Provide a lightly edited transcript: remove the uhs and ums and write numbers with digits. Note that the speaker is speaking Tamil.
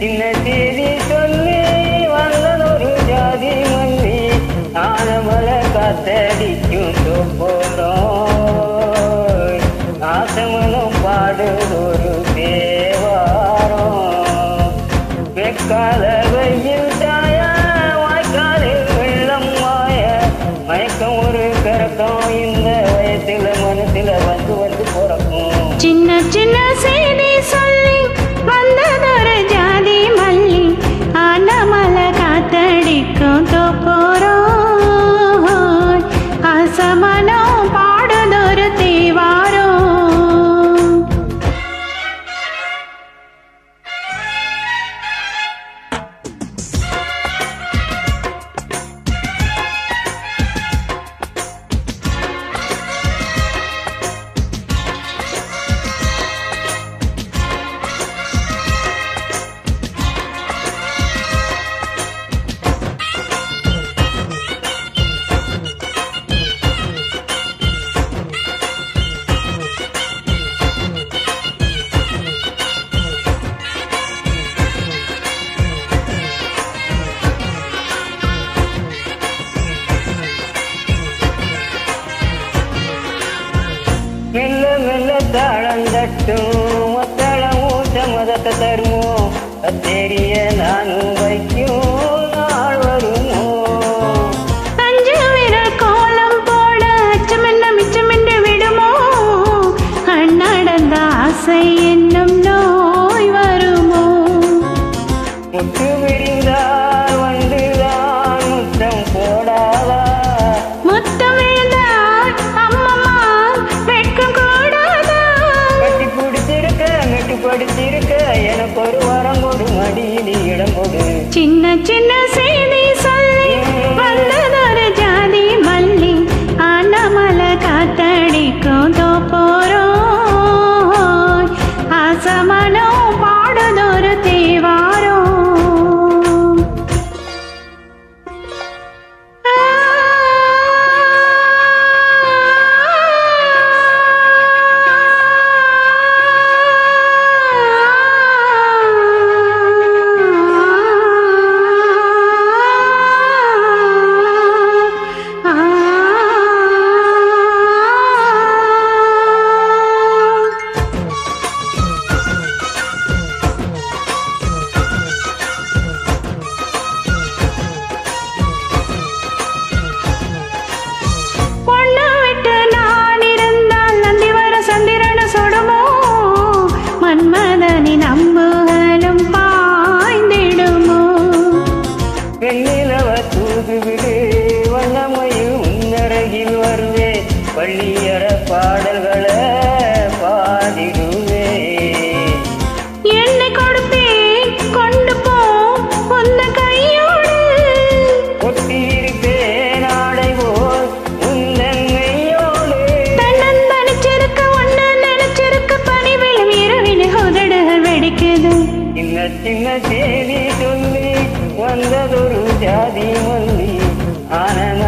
சின்ன செய்தி சொல்லி வந்ததொரு ஜாதி மல்லி ஆனமலை காத்தடிக்கும் தோப்போம் ஆசமனம் பாடுதொரு தேவாரம் வெக்கால வெயில் தாய வாய்க்காலில் வெள்ளம் மாய மயக்கம் ஒரு கரக்கம் இந்த வயசுல மனசுல வந்து வந்து பிறக்கும் சின்ன சின்ன செய்தி சொல்லி வந்ததொரு ஜாதி மல்லி ஆனமலை காத்தடிக்கும் தோப்போரோய் ஆசமனம் பாடுதொரு தேவாரோ மெல்ல மெல்ல தாளம் தட்டும் மத்தளமும் சம்மதத்தை தருமோ தெரிய நானும் வைக்கும் நாள் வருமோ அஞ்சு விரல் கோலம் போட அச்சமென்ன மிச்சமென்று விடுமோ கண்ணடந்த ஆசை என்னும் நோய் வருமோ முட்டு விரிந்தால் வந்துதான் முத்தம் போடாதா முத்தம் விழுந்தால் அம்மம்மா வெட்கம் கூடாதா கட்டி பிடிச்சிருக்க நெட்டு படிச்சிருக்க எனக்கு ஒரு வரம் கொடு மடியில் இடம் கொடு சின்ன சின்ன செய்தி சொல்லி வந்ததொரு ஜாதி மல்லி ஆனமலை காத்தடிக்கும் தோப்போரோய் ஆசமனோ பாடுதொரு தேவாரோ மன்மதனின் அம்புகளும் பாய்ந்திடுமோ வெண்ணிலவ தூது விடு வண்ணமையில் உன்னருகில் வருவே பள்ளியற பாடல்களை பாடிடுவே என்னை கொடுப்பேன் கொண்டு போ உந்த கையோடு ஒட்டியிருப்பேன் ஆடை போல் உன்னென்னையோடு தன்னந்தனிச்சிருக்க ஒன்னு நினைச்சிருக்க பணிவிலும் இரவின உதடுகள் வெடிக்குது சின்ன சின்ன செய்தி சொல்லி வந்ததொரு ஜாதி மல்லி ஆனந்த